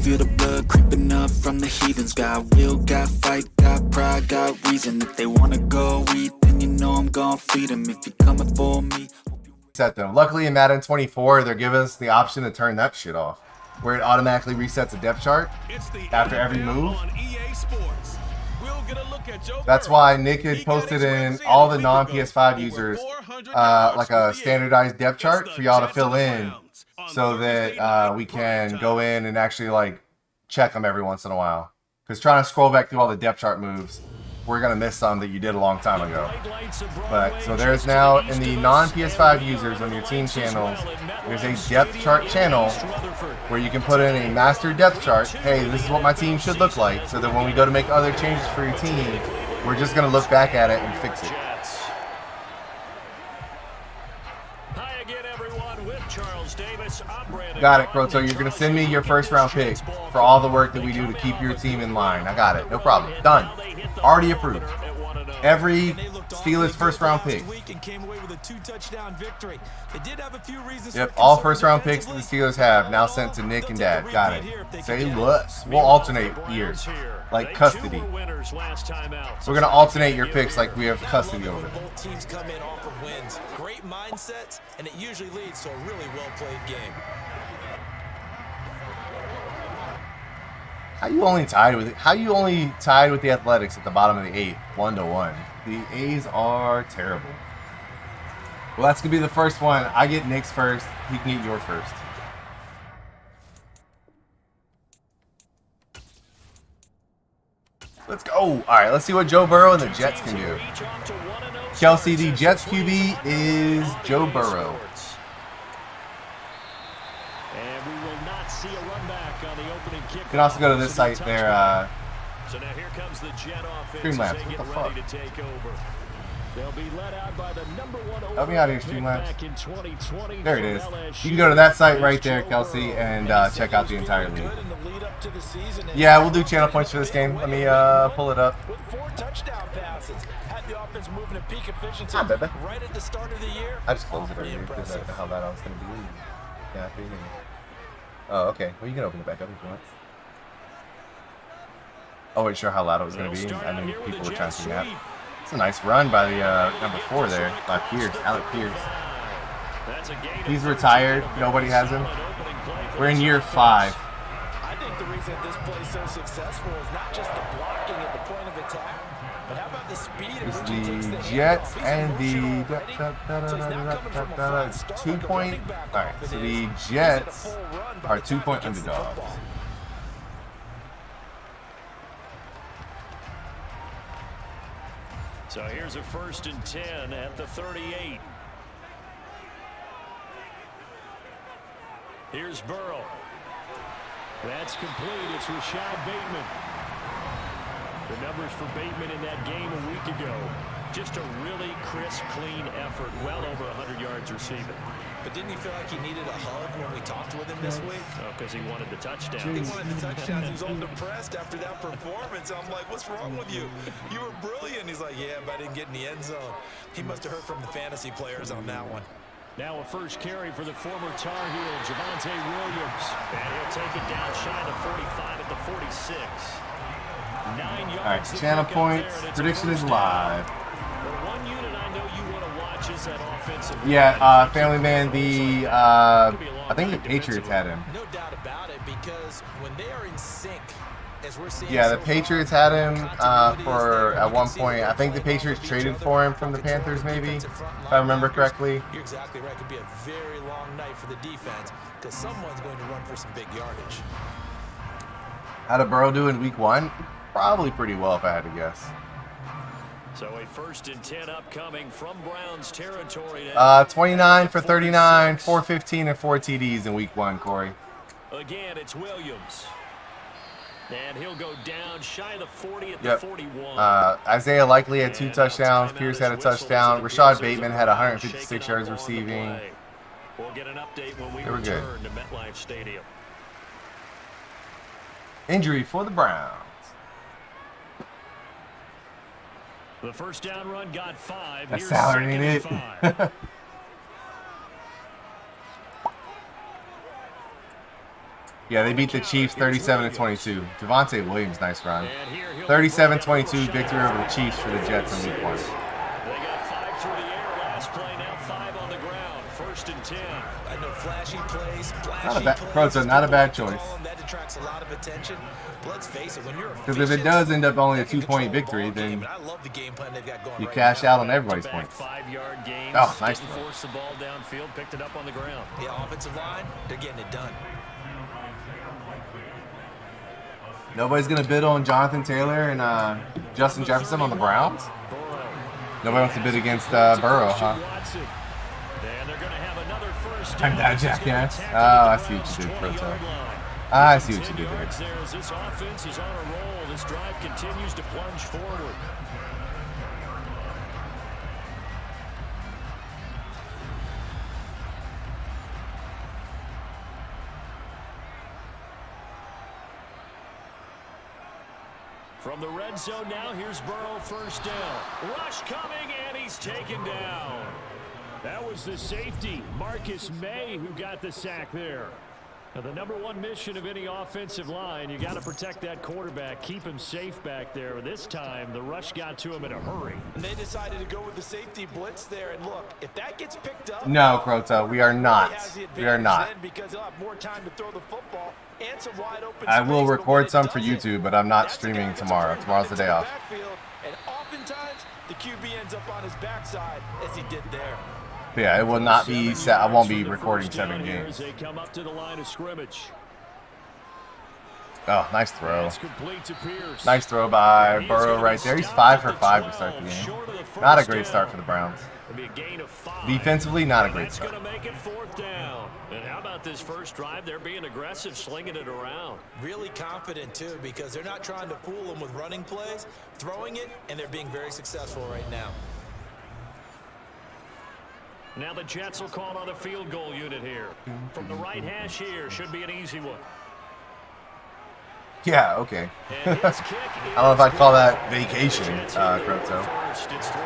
feel the blood creeping up from the heathens. Got will, got fight, got pride, got reason. If they wanna go eat, then you know I'm gonna feed them. If you're coming for me, set them. Luckily in Madden 24, they're giving us the option to turn that shit off, where it automatically resets a depth chart after every move. That's why Nick had posted in all the non-PS5 users like a standardized depth chart for y'all to fill in, so that we can go in and actually like check them every once in a while. Because trying to scroll back through all the depth chart moves, we're gonna miss some that you did a long time ago. But so there's now in the non-PS5 users on your team channels, there's a depth chart channel where you can put in a master depth chart. Hey, this is what my team should look like, so that when we go to make other changes for your team, we're just gonna look back at it and fix it. Got it, Proto. You're gonna send me your first round pick for all the work that we do to keep your team in line. I got it. No problem. Done. Already approved. Every Steelers first round pick. Yep, all first round picks that the Steelers have now sent to Nick and Dad. Got it. Say less. We'll alternate years, like custody. We're gonna alternate your picks like we have custody over them. Both teams come in offered wins, great mindsets, and it usually leads to a really well-played game. How you only tied with the Athletics at the bottom of the 8th, 1-1. The A's are terrible. Well, that's gonna be the first one. I get Nick's first. He can get your first. Let's go. All right, let's see what Joe Burrow and the Jets can do. Kelsey, the Jets QB is Joe Burrow. You can also go to this site there. So now here comes the Jet offense. Streamlabs, what the fuck? They'll be led out by the number 1 help me out here, Streamlabs. There it is. You can go to that site right there, Kelsey, and check out the entire league. Yeah, we'll do channel points for this game. Let me pull it up. Ah, baby. I just closed it earlier because I didn't know how bad I was going to be. Yeah, I figured. Oh, okay. Well, you can open it back up if you want. I wasn't sure how loud it was going to be. I knew people were trying to nap. It's a nice run by the number 4 there, by Pierce, Alec Pierce. He's retired. Nobody has him. We're in year 5. I think the reason this play is so successful is not just the blocking at the point of attack, but how about the speed at which he takes the Jets and the 2-point. All right, so the Jets are 2-point underdogs. So here's a 1st and 10 at the 38. Here's Burrow. That's complete. It's Rashad Bateman. The numbers for Bateman in that game a week ago. Just a really crisp, clean effort. Well over 100 yards receiving. But didn't he feel like he needed a hug when we talked with him this week? Oh, because he wanted the touchdown. He wanted the touchdown. He was all depressed after that performance. I'm like, what's wrong with you? You were brilliant. He's like, yeah, but I didn't get in the end zone. He must have heard from the fantasy players on that one. Now a first carry for the former Tar Heel, Javonte Williams. And he'll take it down shy of the 45 at the 46. 9 yards. All right, channel points. Prediction is live. One unit I know you want to watch is that offensive. Yeah, Family Man, the I think the Patriots had him. No doubt about it, because when they are in sync, as we're seeing. Yeah, the Patriots had him for at one point. I think the Patriots traded for him from the Panthers, maybe, if I remember correctly. You're exactly right. It could be a very long night for the defense because someone's going to run for some big yardage. How did Burrow do in week 1? Probably pretty well, if I had to guess. So a 1st and 10 upcoming from Browns territory. 29 for 39, 415, and 4 TDs in week 1, Corey. Again, it's Williams. And he'll go down shy of the 40 at Yep. the 41. Isaiah Likely had 2 touchdowns. Pierce had a touchdown. Rashad Bateman had 156 yards receiving. We'll get an update when we They were good. return to MetLife Stadium. Injury for the Browns. The first down run got 5. That Here's salary ain't second it. and 5. Yeah, they beat the Chiefs 37-22. Javonte Williams, nice run. 37-22 victory over the Chiefs for the Jets in Week 1. They got 5 through the air last play, now 5 on the ground. 1st and 10. I know flashy plays, Not a bad choice. That attracts a lot of attention. Let's face it, when you're Because if it does end up only a 2-point victory, then I love the game plan they've got going you right cash now. out on everybody's points. 5-yard gains. Oh, nice Didn't throw. force the ball downfield, picked it up on the ground. Yeah, offensive line, they're getting it done. Nobody's going to bid on Jonathan Taylor and Justin Jefferson on the Browns? Nobody wants to bid against Burrow, huh? And they're going to have another first I'm down. that jackass. Oh, I see what you did, Proto. I see what you did there. This offense is on a roll. This drive continues to plunge forward. From the red zone now, here's Burrow, first down. Rush coming, and he's taken down. That was the safety, Marcus May, who got the sack there. Now, the #1 mission of any offensive line, you got to protect that quarterback, keep him safe back there. This time, the rush got to him in a hurry. And they decided to go with the safety blitz there. And look, if that gets picked up, No, Croto, we are not. We are not. Because he'll have more time to throw the football and some wide open I will space, but record when it some for doesn't, YouTube, but I'm not that's a streaming guy who gets a tomorrow. free Tomorrow's the run day into off. backfield, and oftentimes, the QB ends up on his backside as he did there. Yeah, it will not be set. I won't be recording 7 games. They come up to the line of scrimmage. Oh, nice throw. It's complete to Pierce. Nice throw by Burrow right there. He's 5 for 5 to start the game. Not a great start for the Browns. It'll be a gain of 5. Defensively, not a great That's start. going to make it 4th down. And how about this first drive? They're being aggressive, slinging it around. Really confident, too, because they're not trying to fool them with running plays, throwing it, and they're being very successful right now. Now the Jets will call on the field goal unit here. From the right hash here, should be an easy one. Yeah, okay. And his kick I don't know if I'd call that is vacation, Jets are leading Croto. first. It's 3-0.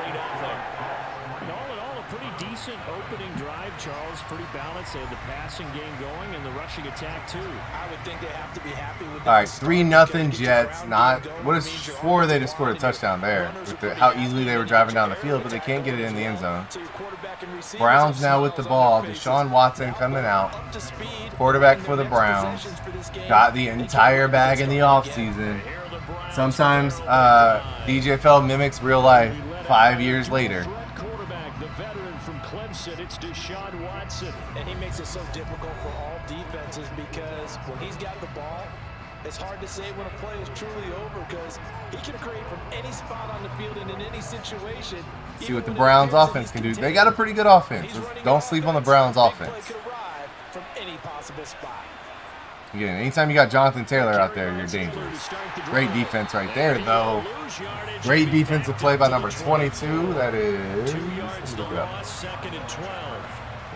And all in all, a pretty decent opening drive, Charles. Pretty balanced. They had the passing game going and the rushing attack, too. I would think they have to be happy with that. All right, 3-0 Jets. Not what is swore they just scored a touchdown there with how easily they were driving down the field, but they can't get it in the end zone. Browns now with the ball. Deshaun Watson coming out. Quarterback for the Browns. Got the entire bag in the offseason. Sometimes DGFL mimics real life 5 years later. Quarterback, the veteran from Clemson, it's Deshaun Watson. And he makes it so difficult for all defenses because when he's got the ball, it's hard to say when a play is truly over because he can create from any spot on the field and in any situation. See what the Browns offense can do. They got a pretty good offense. Don't sleep on the Browns offense. From any possible spot. Again, anytime you got Jonathan Taylor out there, you're dangerous. Great defense right there, though. Great defensive play by number 22. That is. 2 yards the Look it up. loss, 2nd and 12.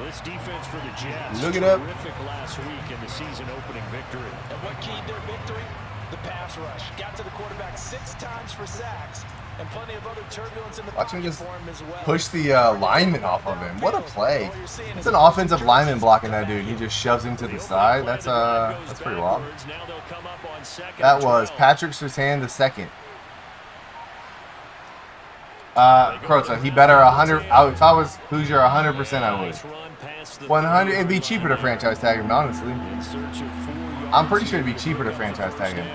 This defense for the Jets. Look it up. Terrific last week in the season opening victory. And what keyed their victory? The pass rush. Got to the quarterback 6 times for sacks. And plenty of other turbulence in the Watch him pocket just for him as well. push the lineman off of him. What a play. It's an offensive lineman blocking that dude. He just shoves him to the side. That's pretty wild. Now they'll come up on 2nd That and was 12. Patrick Surtain II. Croto, he better 100. If I was Hoosier, 100% I would. 100. It'd be cheaper to franchise tag him, honestly. I'm pretty sure it'd be cheaper to franchise tag him.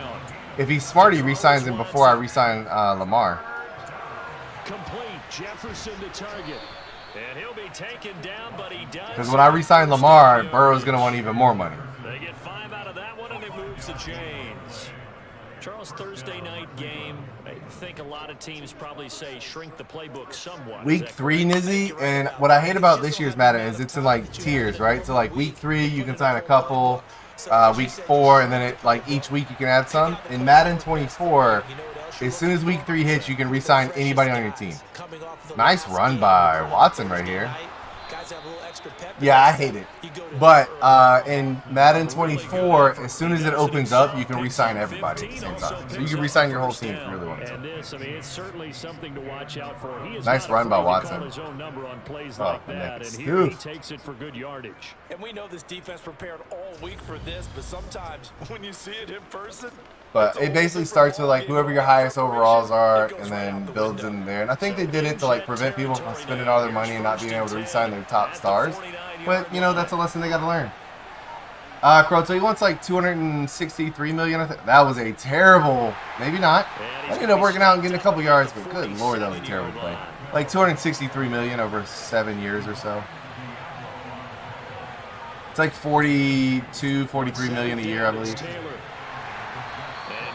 If he's smart, he re-signs him before I re-sign Lamar. Complete. Jefferson to target. And he'll be taken down, but he does. Because when I re-sign Lamar, Burrow's going to want even more money. They get 5 out of that one, and it moves the chains. Charles, Thursday night game. I think a lot of teams probably say shrink the playbook somewhat. Week 3, Nizzy, and what I hate about this year's Madden is it's in like tiers, right? So like week 3, you can sign a couple. Week 4, and then it like each week you can add some. In Madden 24, as soon as week 3 hits, you can re-sign anybody on your team. Nice run by Watson right here. extra pep. Yeah, I hate it. But in Madden 24, as soon as it opens up, you can re-sign everybody at the same time. So you can re-sign your whole team if you really want to. And this, I mean, it's certainly something to watch out for. He is Nice run by Watson. his own number on plays Oh, like and that, that's and here he Stoof. takes it for good yardage. And we know this defense prepared all week for this, but sometimes when you see it in person, But it basically starts with like whoever your highest overalls are, and then builds in there. And I think they did it to like prevent people from spending all their money and not being able to re-sign their top stars. But you know, that's a lesson they got to learn. Croto, he wants like 263 million. I think that was a terrible. Maybe not. I ended up working out and getting a couple yards, but good lord, that was a terrible play. Like 263 million over 7 years or so. It's like 42, 43 million a year, I believe. And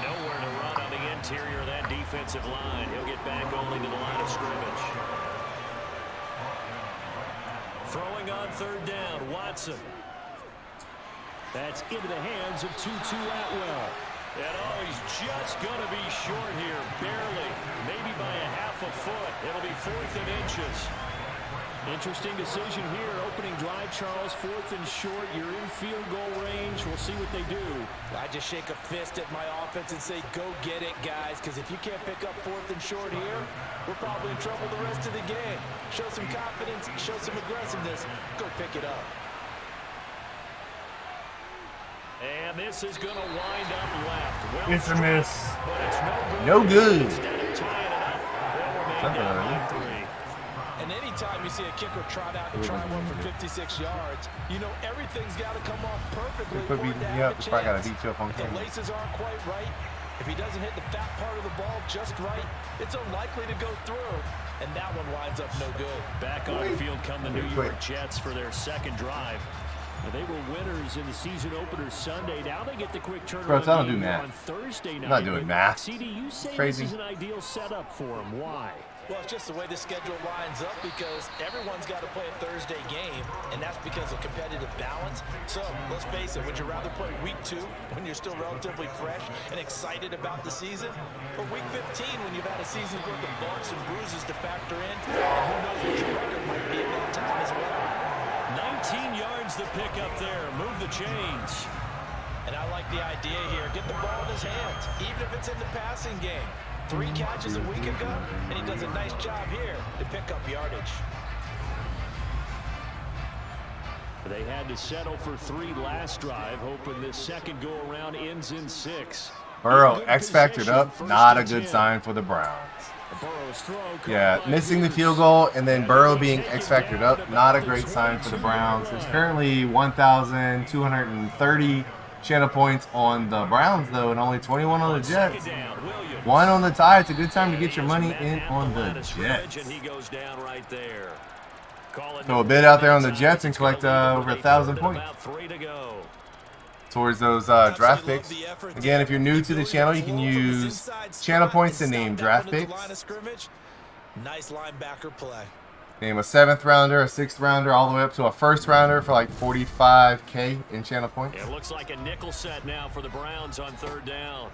nowhere to run on the interior of that defensive line. He'll get back only to the line of scrimmage. Throwing on third down, Watson. That's into the hands of Tutu Atwell. And oh, he's just going to be short here, barely. Maybe by a half a foot. It'll be 4th and inches. Interesting decision here. Opening drive, Charles. 4th and short. You're in field goal range. We'll see what they do. I just shake a fist at my offense and say, go get it, guys, because if you can't pick up 4th and short here, we're probably in trouble the rest of the game. Show some confidence, show some aggressiveness, go pick it up. And this is going to wind up left. Well, It's a miss. but it's No good. Instead of tying it up, they'll remain down by 3. And anytime you see a kicker trot out and try one for 56 yards, you know everything's got to come off perfectly. They put for it beating to me have up. a They probably got to chance. beat you up on If the camera. laces aren't quite right, if he doesn't hit the fat part of the ball just right, it's unlikely to go through. And that one winds up no good. Back on the field come the New York Jets for their second drive. They were winners in the season opener Sunday. Now they get the quick turnaround Bro, I don't do game math. on Thursday night. I'm not doing math. CD, you say Crazy. this is an ideal setup for them. Why? Well, it's just the way the schedule lines up because everyone's got to play a Thursday game, and that's because of competitive balance. So, let's face it, would you rather play week 2 when you're still relatively fresh and excited about the season? Or week 15 when you've had a season's worth of bumps and bruises to factor in? And who knows what your record might be at that time as well? 19 yards to pick up there. Move the chains. And I like the idea here. Get the ball in his hands, even if it's in the passing game. 3 catches a week ago, and he does a nice job here to pick up yardage. They had to settle for 3 last drive, hoping this second go-around ends in 6. Burrow X-factored up. Not a good sign for the Browns. Yeah, missing the field goal and then Burrow being X-factored up. Not a great sign for the Browns. There's currently 1,230 channel points on the Browns, though, and only 21 on the Jets. 1 on the tie. It's a good time to get your money in on the Jets. Throw a bid out there on the Jets and collect over 1,000 points towards those draft picks. Again, if you're new to the channel, you can use channel points to name draft picks. Nice linebacker play. Name a 7th rounder, a 6th rounder, all the way up to a 1st rounder for like 45K in channel points. It looks like a nickel set now for the Browns on third down.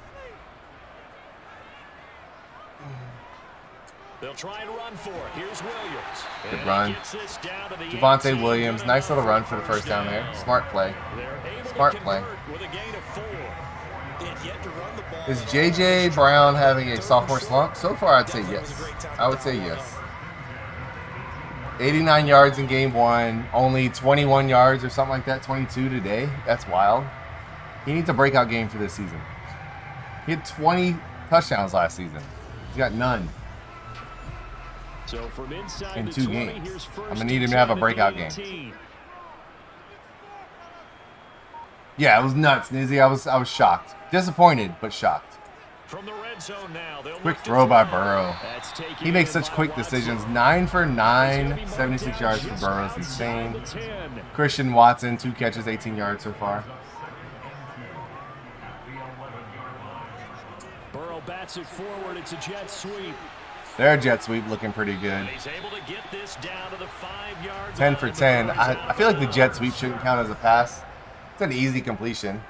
They'll try and run for it. Here's Williams. Good run. Javonte Williams. Nice little run for the first down there. Smart play. Smart play. Is J.J. Brown having a sophomore slump? So far, I'd say yes. I would say yes. 89 yards in game 1. Only 21 yards or something like that. 22 today. That's wild. He needs a breakout game for this season. He had 20 touchdowns last season. He's got none. So from inside in 2 20, games. I'm going to need him to have a breakout game. Yeah, it was nuts, Nizzy. I was shocked. Disappointed, but shocked. From the red zone now, quick throw by Burrow. He makes such quick decisions. 9 for 9, 76 yards for Burrow is insane. Christian Watson, 2 catches, 18 yards so far. Burrow bats it forward. It's a jet sweep. Their jet sweep looking pretty good. 10 for 10. I feel like the jet sweep shouldn't count as a pass. It's an easy completion.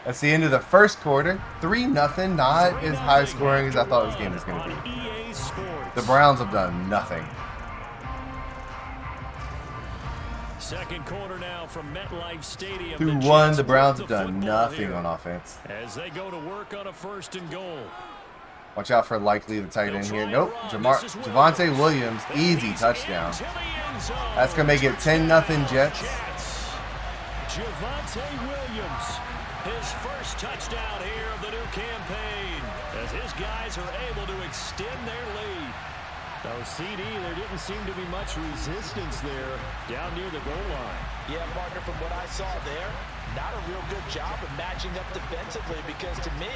That's the end of the first quarter. 3-0. Not as high scoring as I thought this game was going to be. The Browns have done nothing. Second quarter now from MetLife Stadium. Through one, the Browns have done nothing on offense. As they go to work on a 1st and goal. Watch out for likely the tight end here. Nope. Javonte Williams, easy touchdown. That's going to make it 10-0 Jets. Javonte Williams, his first touchdown here of the new campaign, as his guys are able to extend their lead. So, CD, there didn't seem to be much resistance there down near the goal line. Yeah, partner, from what I saw there, not a real good job of matching up defensively, because to me,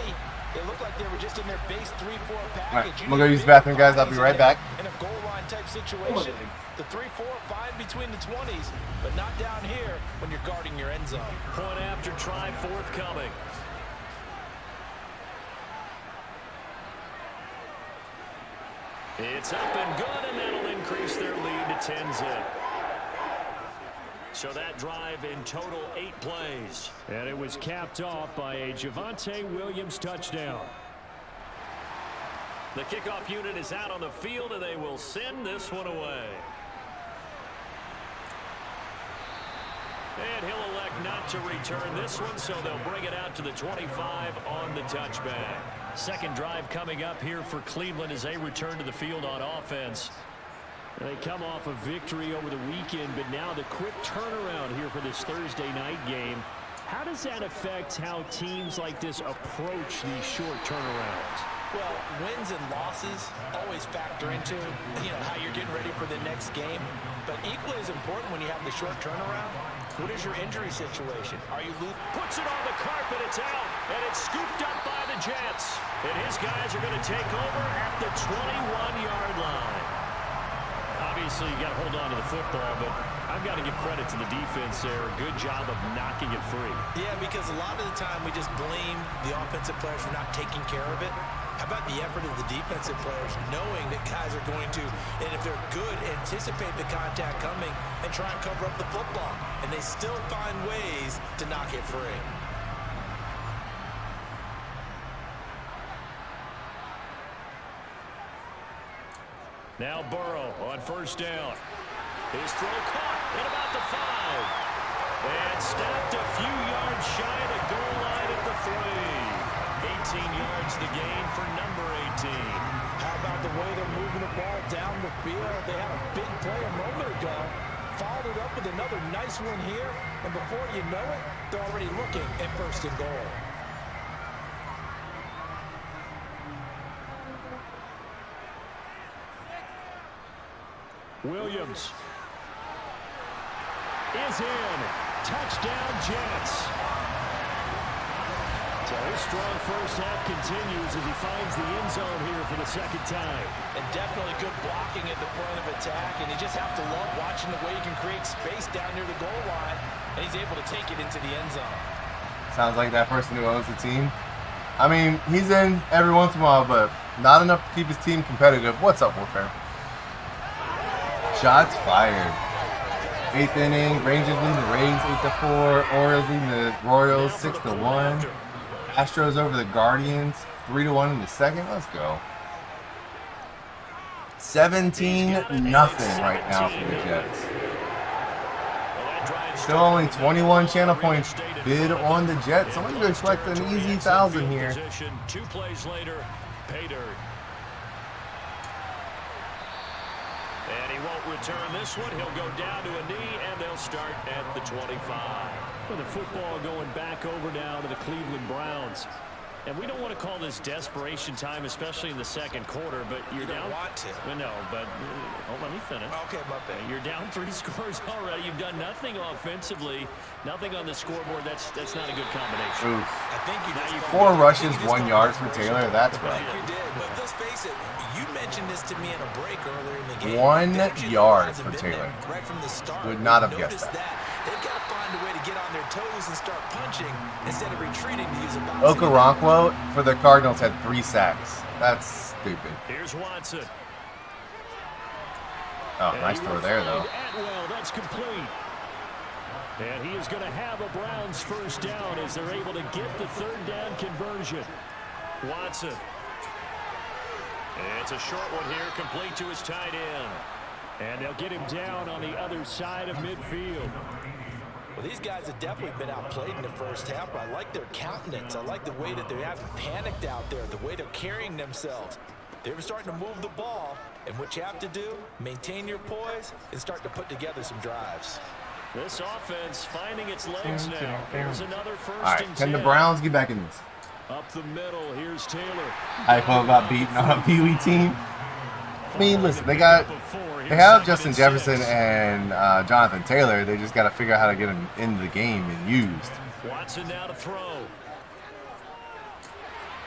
it looked like they were just in their base 3-4 package. All right, I'm going to go use the bathroom, guys. I'll be right back. In a goal line type situation, the 3-4 fine between the 20s, but not down here when you're guarding your end zone. Point after try forthcoming. It's up and good, and that'll increase their lead to 10-zip. So that drive in total 8 plays. And it was capped off by a Javonte Williams touchdown. The kickoff unit is out on the field, and they will send this one away. And he'll elect not to return this one, so they'll bring it out to the 25 on the touchback. Second drive coming up here for Cleveland as they return to the field on offense. They come off a victory over the weekend, but now the quick turnaround here for this Thursday night game. How does that affect how teams like this approach these short turnarounds? Well, wins and losses always factor into, how you're getting ready for the next game. But equally as important when you have the short turnaround, what is your injury situation? Are you puts it on the carpet, it's out, and it's scooped up by the Jets. And his guys are going to take over at the 21-yard line. Obviously, you got to hold on to the football, but I've got to give credit to the defense there. A good job of knocking it free. Yeah, because a lot of the time we just blame the offensive players for not taking care of it. How about the effort of the defensive players, knowing that guys are going to, and if they're good, anticipate the contact coming and try and cover up the football. And they still find ways to knock it free. Now Burrow on first down. His throw caught at about the 5. And stopped a few yards shy of the goal line at the 3. 18 yards the gain for number 18. How about the way they're moving the ball down the field? They had a big play a moment ago. Followed up with another nice one here. And before you know it, they're already looking at 1st and goal. Williams is in. Touchdown, Jets. So his strong first half continues as he finds the end zone here for the second time. And definitely good blocking at the point of attack. And you just have to love watching the way he can create space down near the goal line. And he's able to take it into the end zone. Sounds like that person who owns the team. I mean, he's in every once in a while, but not enough to keep his team competitive. What's up, Warfare? Shots fired. 8th inning. Rangers leading the Rays 8-4. Orioles leading the Royals 6-1. Astros over the Guardians 3-1 in the second. Let's go. 17-0 right now for the Jets. Still only 21 channel points bid on the Jets. I'm going to expect an easy 1,000 here. 2 plays later, pay dirt. And he won't return this one. He'll go down to a knee, and they'll start at the 25. With the football going back over now to the Cleveland Browns. And we don't want to call this desperation time, especially in the second quarter, but you're down. Want to. Well, no, but hold on, let me finish. Okay, my bad. You're down 3 scores already. You've done nothing offensively, nothing on the scoreboard. That's not a good combination. Oof. I think you just 4 rushes, 1 yard for Taylor. That's I rough. think you did, but let's face it, you mentioned this to me in a break earlier in the game. 1 yard for Hasn't been Taylor. there right from the start. Would not have Notice guessed that. They've got to find a way to get on their toes and start punching instead of retreating to use a boxing. Okoronkwo for the Cardinals had 3 sacks. That's stupid. Here's Watson. Oh, nice throw there, though. Atwell, that's complete. And he is going to have a Browns first down as they're able to get the 3rd down conversion. Watson. It's a short one here, complete to his tight end. And they'll get him down on the other side of midfield. Well, these guys have definitely been outplayed in the first half, but I like their countenance. I like the way that they haven't panicked out there, the way they're carrying themselves. They're starting to move the ball, and what you have to do, maintain your poise and start to put together some drives. This offense finding its legs now. Here's another first All right, and can 10. the Browns get back in this? Up the middle, here's Taylor. I feel about beating on a Pee Wee team. I mean, listen, they have Justin Jefferson and Jonathan Taylor. They just got to figure out how to get them into the game and used. Watson now to throw.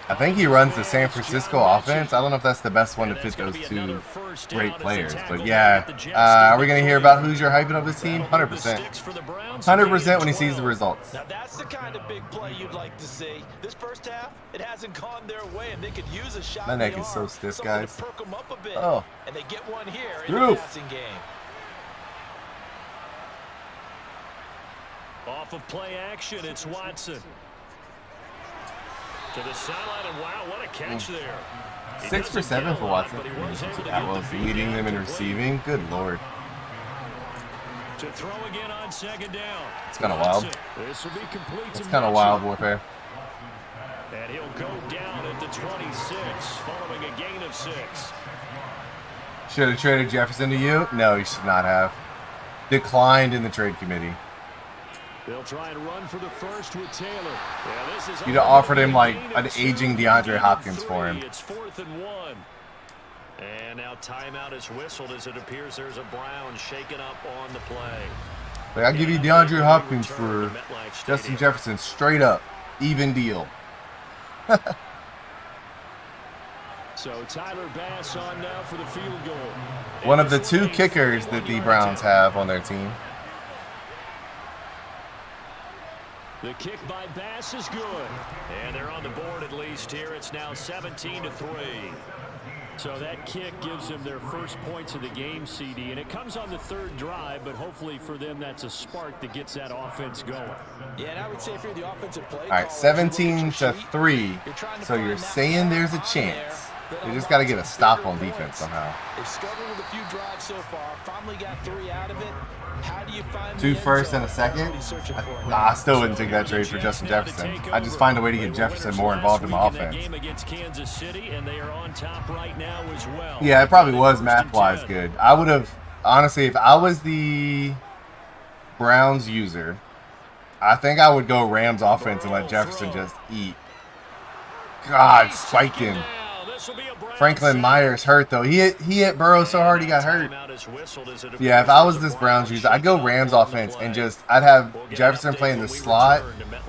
I think he runs the San Francisco offense. I don't know if that's the best one to fit those two great players. But yeah, are we going to hear about Hoosier hyping up his team? 100%. 100% when he sees the results. Now that's the kind of big play you'd like to see. This first half, it hasn't gone their way, and they could use a shot. My neck is so stiff, guys. Perk them up a bit. Oh. And they get one here in the passing game. Off of play action, it's Watson. To the sideline, and wow, what a catch there. 6 for 7 for Watson. That was leading them in receiving. Good Lord. To throw again on second down. It's kind of wild. This will be complete. It's kind of wild warfare. And he'll go down at the 26, following a gain of 6. Should have traded Jefferson to you? No, he should not have. Declined in the trade committee. They'll try and run for the first with Taylor. Yeah, this is You'd have offered him like an aging DeAndre Hopkins for him. It's 4th and 1. And now timeout is whistled as it appears there's a Brown shaken up on the play. Like, I'll give you DeAndre Hopkins for Justin Jefferson straight up. Even deal. So Tyler Bass on now for the field goal. One of the 2 kickers that the Browns have on their team. The kick by Bass is good. And they're on the board at least here. It's now 17-3. So that kick gives them their first points of the game, CD. And it comes on the 3rd drive, but hopefully for them that's a spark that gets that offense going. Yeah, and I would say if you're the offensive play. All right, 17-3. So you're saying there's a chance. They just got to get a stop on defense somehow. They've struggled with a few drives so far. Finally got 3 out of it. How do you find 2 firsts and a second? I still wouldn't take that trade for Justin Jefferson. I just find a way to get Jefferson more involved in my offense. Yeah, it probably was math-wise good. I would have, honestly, if I was the Browns user, I think I would go Rams offense and let Jefferson just eat. God, spiked him. Franklin Myers hurt though. He hit Burrow so hard he got hurt. Yeah, if I was this Browns user, I'd go Rams offense and I'd have Jefferson play in the slot,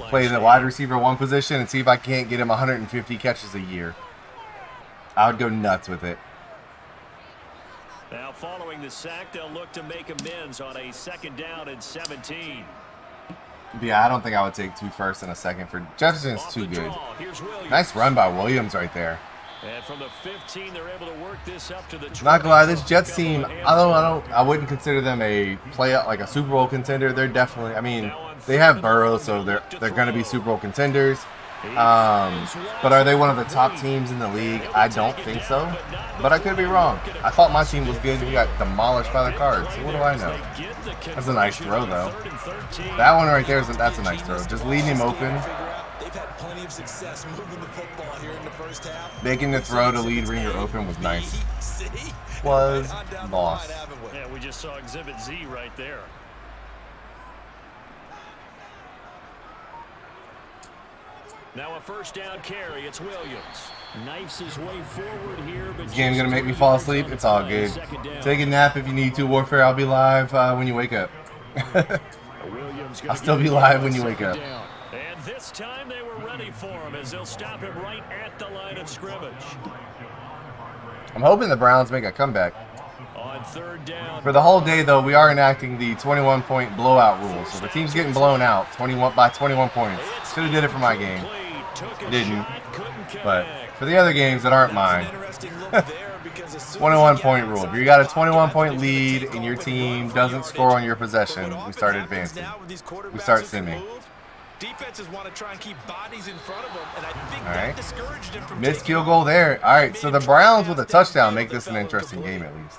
play the wide receiver 1 position, and see if I can't get him 150 catches a year. I would go nuts with it. Now following the sack, they'll look to make amends on a 2nd down and 17. Yeah, I don't think I would take 2 firsts and a second for Jefferson's too good. Nice run by Williams right there. And from the 15, they're able to work this up to the 20. Not gonna lie, this Jets team, I wouldn't consider them a like a Super Bowl contender. They're definitely, I mean, they have Burrow, so they're gonna be Super Bowl contenders. But are they one of the top teams in the league? I don't think so, but I could be wrong. I thought my team was good. We got demolished by the Cards. So what do I know? That's a nice throw, though. That one right there, that's a nice throw. Just leaving him open. Plenty of success moving the football here in the first half. Making the throw to lead Ringer open was nice. Was lost. Yeah, we just saw Exhibit Z right there. Now a 1st down carry. It's Williams. Knifes his way forward here. But this game's going to make me fall asleep. It's all good. Take a nap if you need to. Warfare, I'll be live when you wake up. I'll still be live when you wake up. And this time they were ready for him as they'll stop him right at the line of scrimmage. I'm hoping the Browns make a comeback. On 3rd down. For the whole day, though, we are enacting the 21-point blowout rule. So if the team's getting blown out by 21 points, should have did it for my game. Didn't. But for the other games that aren't mine, 21-point rule. If you got a 21-point lead and your team doesn't score on your possession, we start advancing. We start simming. Defenses want to try and keep bodies in front of them, and I think that discouraged him from missed field goal there. All right, so the Browns with a touchdown make this an interesting game at least.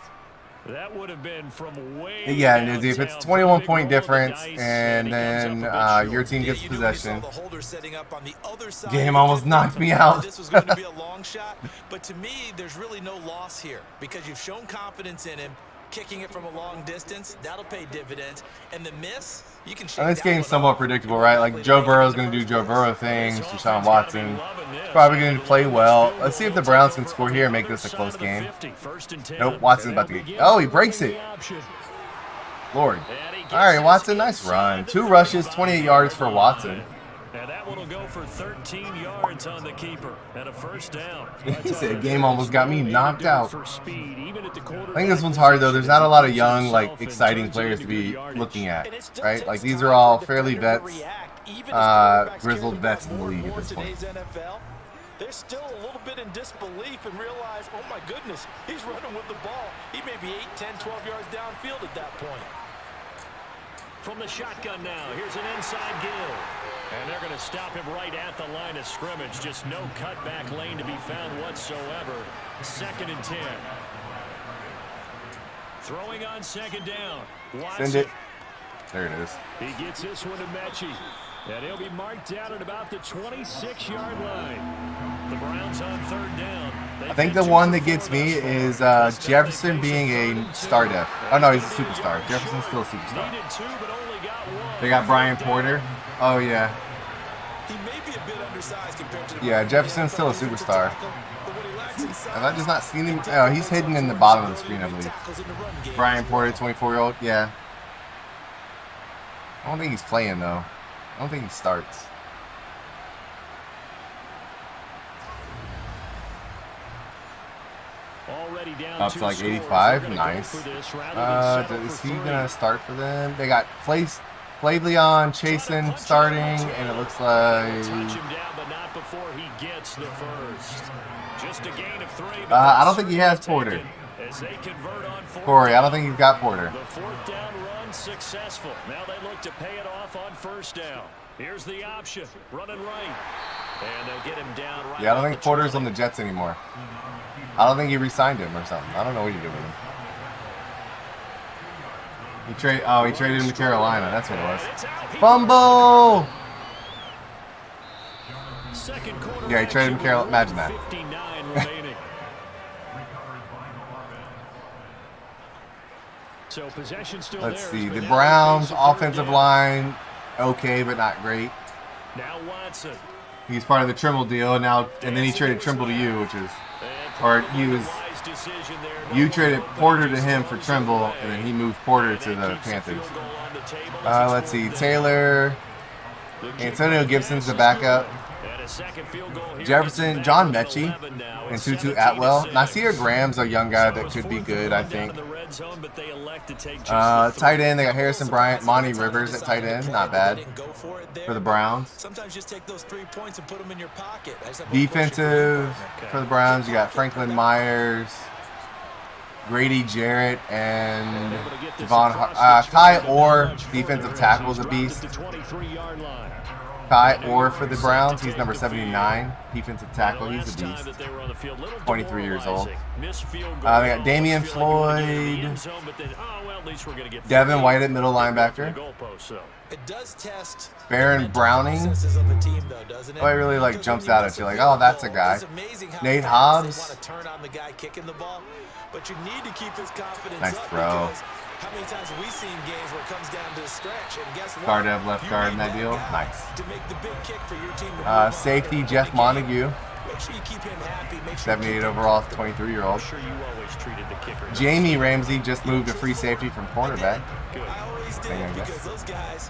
That would have been from way Yeah, and if it's 21-point difference nice, and he then comes up a bit your short. team gets You knew we saw possession. the holder setting up on the other side Game of the almost 50. knocked me out. This was going to be a long shot, but to me, there's really no loss here because you've shown confidence in him. Kicking it from a long distance, that'll pay dividends. And the miss, you can shake And this that game's one somewhat off. predictable, right? Like Joe Burrow's going to do Joe Burrow things. Deshaun Watson probably going to play well. Let's see if the Browns can score here and make this a close game. Nope, Watson's about to get. Oh, he breaks it. Lord. All right, Watson, nice run. 2 rushes, 28 yards for Watson. And that one will go for 13 yards on the keeper and a first down. He said game almost got me knocked out. For speed, even at the I think this one's hard though. There's not a lot of young, like exciting players to be looking at, right? Like these are all fairly vets, grizzled vets in the league at this point. They're still a little bit in disbelief and realize, oh my goodness, he's running with the ball. He may be 8, 10, 12 yards downfield at that point. From the shotgun now, here's an inside give. And they're going to stop him right at the line of scrimmage. Just no cutback lane to be found whatsoever. 2nd and 10. Throwing on 2nd down. Watson. Send it. There it is. He gets this one to Mechie. And he'll be marked down at about the 26-yard line. The Browns on 3rd down. I think the one that gets me is Jefferson being a star def. Oh no, he's a superstar. Jefferson's still a superstar. Needed 2, but only got 1. They got Brian Porter. Oh yeah. He may be a bit undersized compared to the Yeah, Jefferson's still a superstar. Have I just not seen him? Oh, he's hidden in the bottom of the screen, I believe. Brian Porter, 24-year-old. Yeah. I don't think he's playing though. I don't think he starts. Already down Up to like 85. Nice. Is he gonna start for them? They got Flavleon, Chasen starting, and it looks like Touch him down, but not before he gets the first. Just a gain of 3. I don't think he has Porter. As they convert on 4th Corey, I don't think he's got Porter. The 4th down run successful. Now they look to pay it off on 1st down. Here's the option, running right. And they'll get him down right. Yeah, I don't think Porter's on the Jets anymore. I don't think he re-signed him or something. I don't know what he did with him. He traded him to Carolina. That's what it was. Fumble! Yeah, he traded him to Carolina. Imagine that. 59 remaining. So possession still Let's theirs, see. but The now Browns they face a third offensive down. line, okay, but not great. Now Watson. He's part of the Trimble deal now, and then he traded Trimble to you, which is, or he was, you traded Porter to him for Trimble, and then he moved Porter to the Panthers. Let's see, Taylor, Antonio Gibson's the backup. Jefferson, John Mechie, and Tutu Atwell. Nasir Graham's a young guy that could be good, I think. Tight end, they got Harrison Bryant, Monty Rivers at tight end, not bad for the Browns. Sometimes just take those 3 points and put them in your pocket. Defensive for the Browns, you got Franklin Myers, Grady Jarrett, and Devon Kai Orr, defensive tackle, is a beast. Kai Orr for the Browns, he's number 79, defensive tackle, he's a beast. 23 years old. They got Damian Floyd, Devin White at middle linebacker, It does test Baron Browning. processes of the team, though, doesn't it? Oh, it really like jumps out at you, like, oh, that's a guy. It's amazing how Nate fast Hobbs. they want to turn on the guy kicking the ball, but you need to keep his confidence Nice up throw. because how many times have we seen games where it comes down to a stretch and guess what? Guard left You guard in need that deal. guy Nice. to make the big kick for your team to move Safety on Jeff the game. Montague, Make sure you keep him happy. Make sure you 78 keep him overall, happy. 23-year-old. Sure, you always treated the kicker. Jamie Ramsey just moved to free safety from cornerback. I always did I guess. because those guys,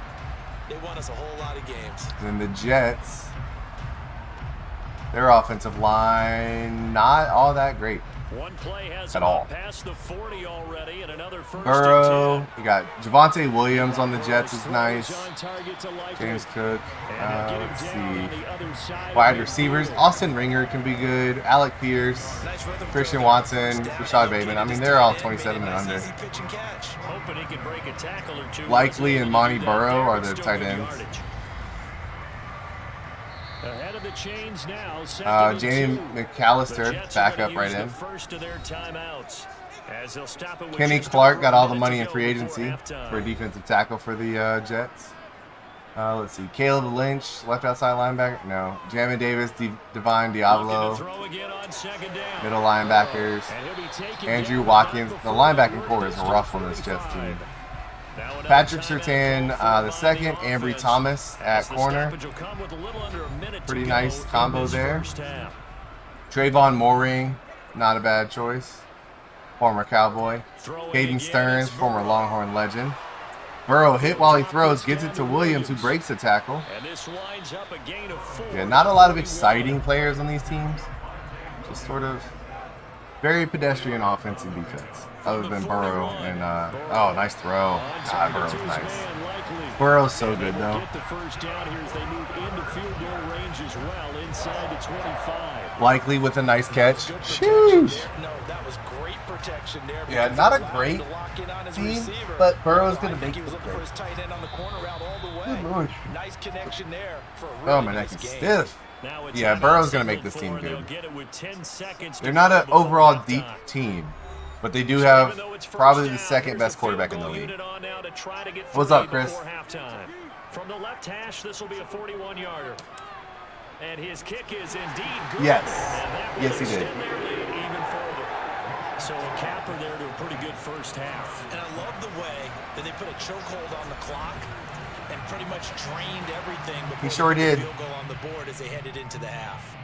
they won us a whole lot of games. And then the Jets, their offensive line, not all that great. One play has At him all. up past the 40 already, and another first Burrow, and 10. you got Javonte Williams on the Jets is nice. On target to Likely. James Cook, And they'll get let's him down on see. the other side. Wide receivers, Austin Ringer can be good. Alec Pierce, Nice rhythm Christian throw. Watson, Down, Rashad look Bateman. at I it, mean, just they're all got it, 27 and made a under. nice easy pitch and catch. Hoping he can break a tackle or two. Likely and Monty Burrow are the Still tight good ends. yardage. Ahead of the chains now. second and Jamie 2. The McAllister, Jets are gonna backup right use in. the first of their timeouts. As they'll stop it with Kenny just Clark over got a all the minute money to in go free before agency halftime. for a defensive tackle for the Jets. Let's see. Caleb Lynch, left outside linebacker. No. Jamin Davis, Divine Diablo, Throw again on second down. middle linebackers. And he'll be taken Andrew down Watkins. about The before linebacker core is York rough on gets this to Jets 35. team. Now another Patrick timeout Surtain, call the for second. Miami Ambry offense. Thomas at As the corner. stoppage will come with a little under a minute Pretty to nice go in combo this there. first half. Trayvon Mooring, not a bad choice. Former Cowboy. Throwing Caden again, Stearns, it's former Burrow. Longhorn legend. Burrow hit while he throws, gets it to Williams, who breaks the tackle. And this lines up a gain of 4. Yeah, not a lot of exciting players on these teams. Just sort of very pedestrian offense and defense. Other than Burrow and, oh, nice throw. God, Burrow's nice. Burrow's so good, though. Get the first down here as they move into field goal range as well, inside the 25. Likely with a nice catch. Sheesh. No, that was great protection there. Yeah, because not a he allowed great him to lock in on his team, receiver. but Burrow's going I to think make he was the looking for play. his tight end on the corner route all the way. Good Lord. Nice connection there for a really Oh, my nice neck is game. stiff. Now it's Yeah, a Burrow's going to single make this team four, they'll good. get it with 10 seconds to They're not go an before overall halftime. deep team, but they do So have even though it's first probably the down, second here's best a quarterback in field the goal league. unit on now to try to get What's 3 up, Chris? before halftime. From the left hash, this will be a 41-yarder. And his kick is indeed good. Yes. And that will Yes, he did. extend their lead even further. So a capper there to a pretty good first half. And I love the way that they put a chokehold on the clock and pretty much drained everything before He sure they put did. the field goal on the board as they headed into the half.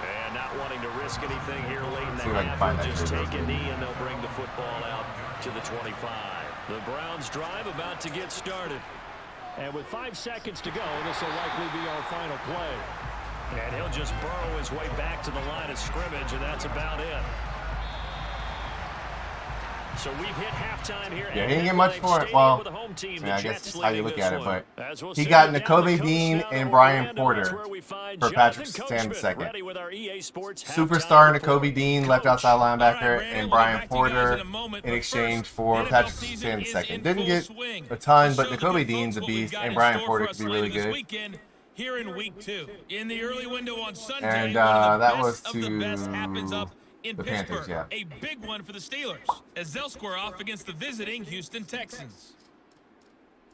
And not wanting to risk anything here late in the See if I can half, find they'll that just video. take a knee and they'll bring the football out to the 25. The Browns drive about to get started. And with 5 seconds to go, this will likely be our final play. And he'll just burrow his way back to the line of scrimmage, and that's about it. So we've hit halftime here. Yeah, at he didn't get much MetLife for it. Stadium Well, with the home team, the I guess Jets it's how you leading look this at it, one. but As we'll he send got it down to Nakobe the coast Dean down and in Brian Orlando. Porter That's where we find for Jonathan Patrick Surtain Coachman II. ready with our EA Sports Superstar halftime report. Nakobe Dean, left outside linebacker, and Brian Porter in exchange for Patrick Surtain II. Didn't get a ton, but Nakobe Dean's a beast, and Brian Porter could be really good. Here in week 2, in the early window on Sunday, And one of the that best was of the best to happens up in the Pittsburgh. Panthers, yeah. A big one for the Steelers as they'll square off against the visiting Houston Texans.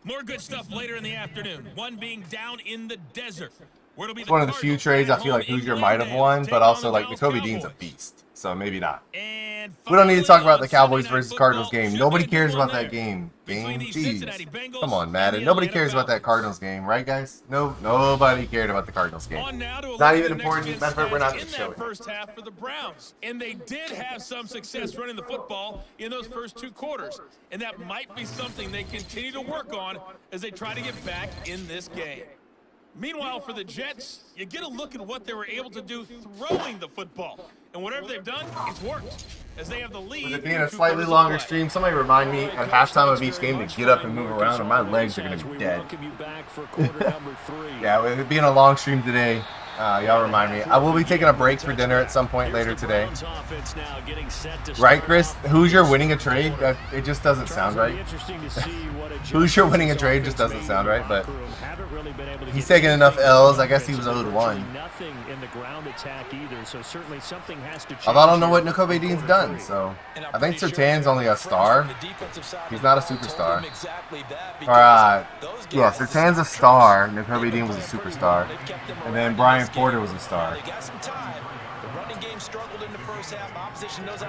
More good stuff later in the afternoon. One being down in the desert. Where it'll be It's one of the few Cardinals trades I at feel like home in Hoosier might have Glendale, won, taking but on also the like Dallas Nakobe Dean's a Cowboys. beast, so maybe not. And We don't need to talk about the finally on Cowboys Sunday Night versus Cardinals Football, game. should Nobody be a cares good one about that there. game. Between the Cincinnati Jeez. Bengals Come on, and Madden. the Nobody Atlanta cares about that Falcons. Cardinals game, right, guys? No, nobody cared about the Cardinals game. On now to a Not look even at the important. next Matter of fact, we're not in going to that show it. first half for the Browns, and they did have some success running the football in those first 2 quarters, and that might be something they continue to work on as they try to get back in this game. Meanwhile, for the Jets, you get a look at what they were able to do throwing the football, and whatever they've done, it's worked as they have the lead. With it being a with 2 slightly quarters of longer play. stream, somebody remind me at halftime of each game to get up and move around, or my legs are going to be dead. Yeah, with it being a long stream today, y'all remind me. I will be taking a break for dinner at some point later today. Right, Chris? Hoosier winning a trade? It just doesn't sound right. Hoosier winning a trade just doesn't sound right, but he's taking enough L's. I guess he was owed one. Although I don't know what Nakobe Dean's done, so I think Surtain's only a star. He's not a superstar. Yeah, Surtain's a star. Nakobe Dean was a superstar. And then Brian Porter was a star.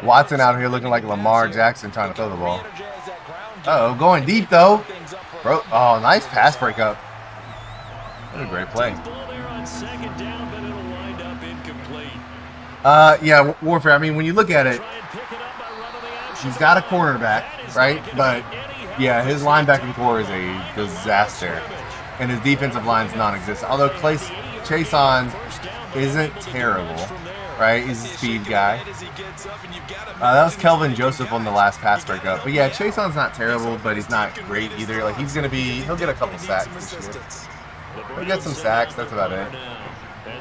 Watson out here looking like Lamar Jackson trying to throw the ball. Uh-oh, going deep though. Bro, oh, nice pass breakup. What a great play. Yeah, Warfare, I mean, when you look at it, he's got a cornerback, right? But, yeah, his linebacking core is a disaster. And his defensive line's non-existent. Although Chason isn't terrible, right? He's a speed guy. That was Kelvin Joseph on the last pass breakup. But, yeah, Chason's not terrible, but he's not great either. Like, he'll get a couple sacks this year. He'll get some sacks, that's about it.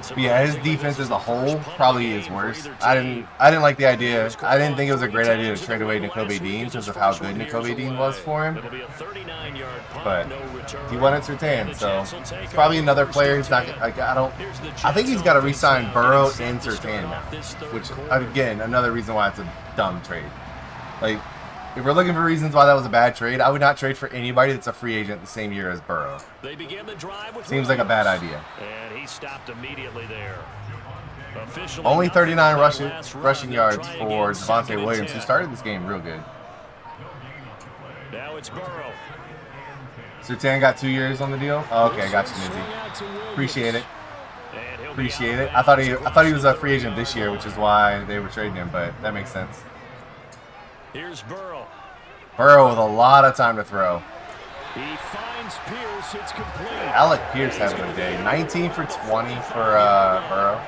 But yeah, his defense as a whole probably is worse. I didn't like the idea. I didn't think it was a great idea to trade away Nakobe Dean because of how good Nakobe Dean was for him. But he wanted Surtain, so it's probably another player who's not like I think he's got to re-sign Burrow and Surtain now, which again another reason why it's a dumb trade. Like, if we're looking for reasons why that was a bad trade, I would not trade for anybody that's a free agent the same year as Burrow. Seems like a bad idea. And he stopped immediately there. Only 39 rushing yards for Devontae Williams, who started this game real good. Now it's Burrow. Surtain got 2 years on the deal. Oh, okay, I got you, Nizzy. Appreciate it. Appreciate it. I thought he was a free agent this year, which is why they were trading him, but that makes sense. Here's Burrow. Burrow with a lot of time to throw. He finds Pierce. It's complete. Alec Pierce having a day. 19 for 20 for Burrow.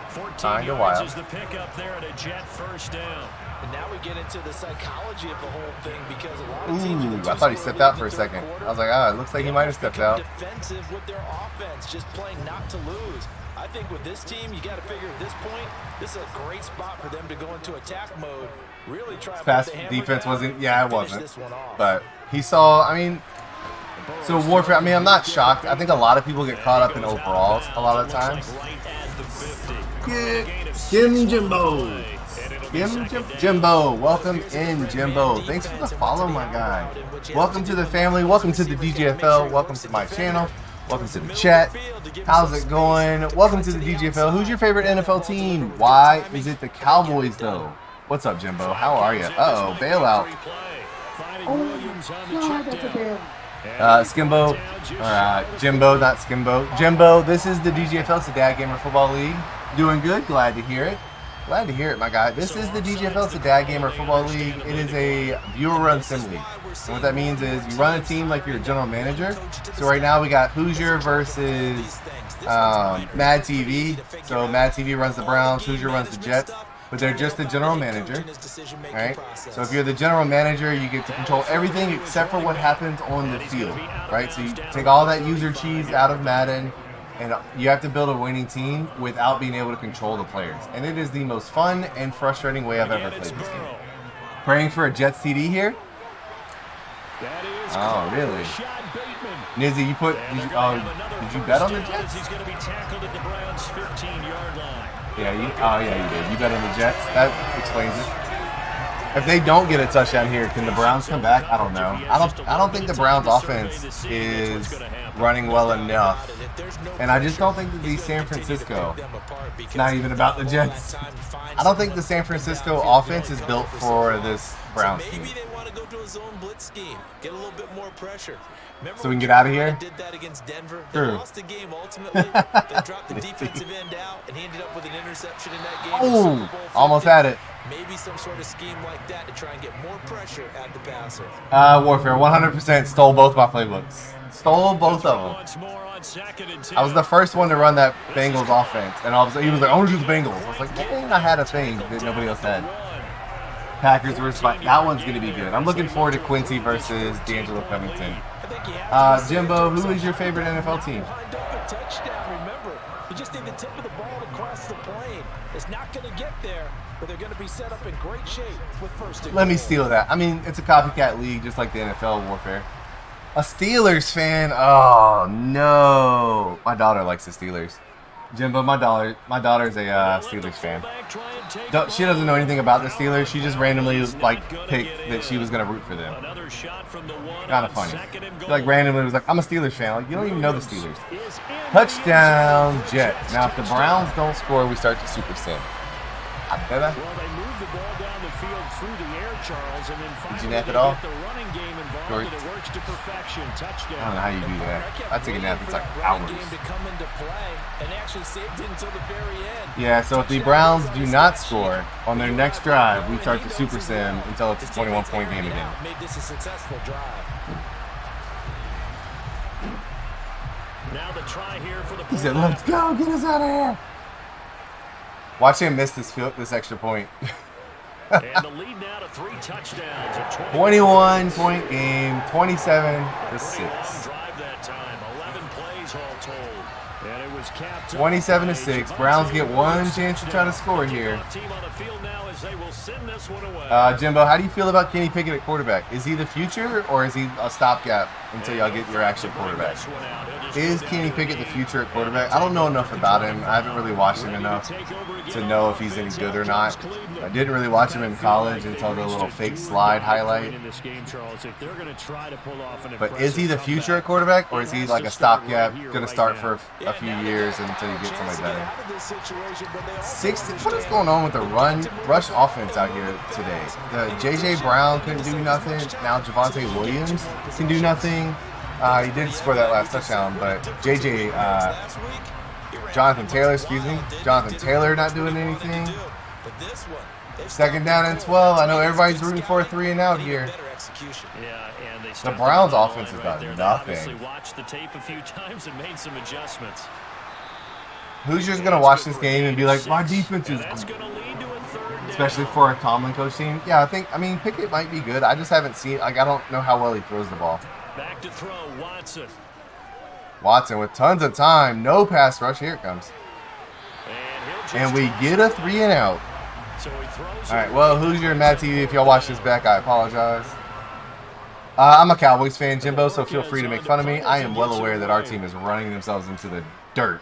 14 yards is the pickup there at a Jet first down. And now we get into the psychology of the whole thing because a lot of teams I thought he stepped out for a second. I was like, it looks like he might have stepped out. Defensive with their offense, just playing not to lose. I think with this team, you got to figure at this point, this is a great spot for them to go into attack mode. Really try to pass defense wasn't, it wasn't. But he saw, so Warfare, I'm not shocked. I think a lot of people get caught up in overalls a lot of times. Skim Jimbo. Jimbo, welcome in, Jimbo. Thanks for the follow, my guy. Welcome to the family. Welcome to the DGFL. Welcome to my channel. Welcome to the chat. How's it going? Welcome to the DGFL. Who's your favorite NFL team? Why is it the Cowboys, though? What's up, Jimbo? How are you? Uh-oh, bailout. Skimbo. Jimbo, not Skimbo. Jimbo, this is the DGFL. It's the DADDgamer Football League. Doing good. Glad to hear it. Glad to hear it, my guy. This is the DGFL. It's the DADDgamer Football League. It is a viewer-run sim league. And what that means is you run a team like you're a general manager. So right now we got Hoosier versus Mad TV. So Mad TV runs the Browns. Hoosier runs the Jets. But they're just the general manager. All right. So if you're the general manager, you get to control everything except for what happens on the field. Right. So you take all that user cheese out of Madden. And you have to build a winning team without being able to control the players. And it is the most fun and frustrating way I've ever played this game. Praying for a Jets TD here? Oh, really? Nizzy, did you bet on the Jets? Yeah, you did. You bet on the Jets? That explains it. If they don't get a touchdown here, can the Browns come back? I don't know. I don't think the Browns offense is running well enough. And I just don't think that the San Francisco, it's not even about the Jets. I don't think the San Francisco offense is built for this Browns team. Maybe they want to go to a zone blitz scheme, get a little bit more pressure. So we can get out of here? Did that against Denver. Sure. They lost the game ultimately. They dropped the defensive end out, and he ended up with an interception in that game. Oh, almost had it. Maybe some sort of scheme like that to try and get more pressure at the passer. Warfare 100% stole both my playbooks. Stole both of them. I was the first one to run that Bengals offense, and he was like, "I want to do the Bengals." I was like, "Dang, I had a thing that nobody else had." Packers versus that one's gonna be good. I'm looking forward to Quincy versus D'Angelo Covington. Jimbo, who is your favorite NFL team? Touchdown, remember, you just need the tip of the ball to cross the plane. It's not going to get there, but they're going to be set up in great shape with first and goal. Let me steal that. it's a copycat league just like the NFL Warfare. A Steelers fan? Oh, no. My daughter likes the Steelers. Jimbo, my daughter's a Steelers fan. She doesn't know anything about the Steelers. She just randomly picked that she was gonna root for them. Kind of funny. She randomly was like, "I'm a Steelers fan." You don't even know the Steelers. Touchdown, Jets. Now if the Browns don't score, we start to super sim. Well, they moved the ball down the field through the air, Charles, and then finally did you nap it all? the running game involved, and it works to perfection. Touchdown. I don't know how you do that. I take a nap. It's like hours. Yeah, so if the Browns do not score on their next drive, we start the super sim until it's a 21-point game again. Made this a successful drive. Now the try here for the He said, "Let's go, get us out of here." Watch him miss this extra point. And the lead now to 3 touchdowns. 21-point game, 27-6. Drive that time, 11 plays all told. And it was 27-6. Browns get one chance to try to score here. Jimbo, how do you feel about Kenny Pickett at quarterback? Is he the future, or is he a stopgap until y'all get your actual quarterback? Is Kenny Pickett the future at quarterback? I don't know enough about him. I haven't really watched him enough to know if he's any good or not. I didn't really watch him in college until the little fake slide highlight. But is he the future at quarterback, or is he like a stopgap, going to start for a few years until you get somebody better? 60. What is going on with the rush offense out here today? The J.J. Brown couldn't do nothing. Now Javonte Williams can do nothing. He did score that last touchdown, but Jonathan Taylor not doing anything. Second down and 12. I know everybody's rooting for a 3-and-out here. The Browns' offense has done nothing. Who's just going to watch this game and be like, my defense is good? Especially for a Tomlin coach team. Yeah, I mean, Pickett might be good. I just haven't seen, I don't know how well he throws the ball. Back to throw, Watson. Watson with tons of time. No pass rush. Here it comes. And we get a 3-and-out. All right, well, Hoosier and Mad TV, if y'all watch this back, I apologize. I'm a Cowboys fan, Jimbo, so feel free to make fun of me. I am well aware that our team is running themselves into the dirt.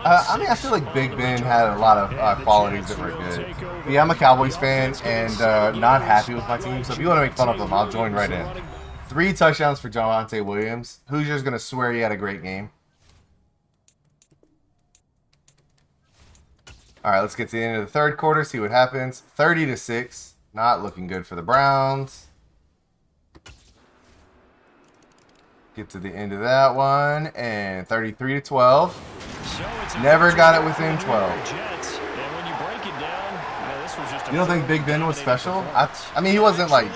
I mean, I feel like Big Ben had a lot of qualities that were good. But yeah, I'm a Cowboys fan and not happy with my team. So if you want to make fun of them, I'll join right in. 3 touchdowns for Javonte Williams. Hoosier's going to swear he had a great game. All right, let's get to the end of the third quarter, see what happens. 30-6. Not looking good for the Browns. Get to the end of that one, and 33-12. Never got it within 12. You don't think Big Ben was special? I mean, he wasn't like,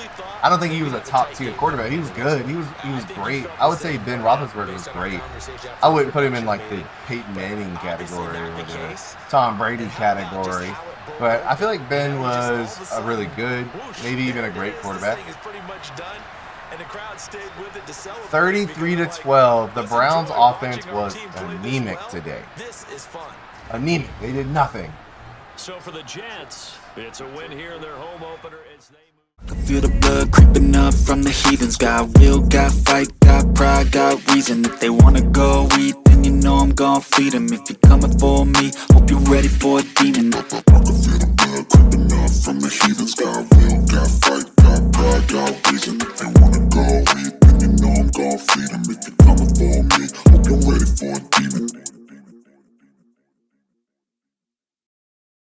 I don't think he was a top tier quarterback. He was good. He was great. I would say Ben Roethlisberger was great. I wouldn't put him in like the Peyton Manning category or the Tom Brady category. But I feel like Ben was a really good, maybe even a great quarterback. 33-12. The Browns' offense was anemic today. Anemic. They did nothing. So for the Jets, it's a win here in their home opener as they I can feel the blood creeping up from the heathens. Got will, got fight, got pride, got reason. If they wanna go eat, then you know I'm gon' feed them. If you're coming for me, hope you're ready for a demon.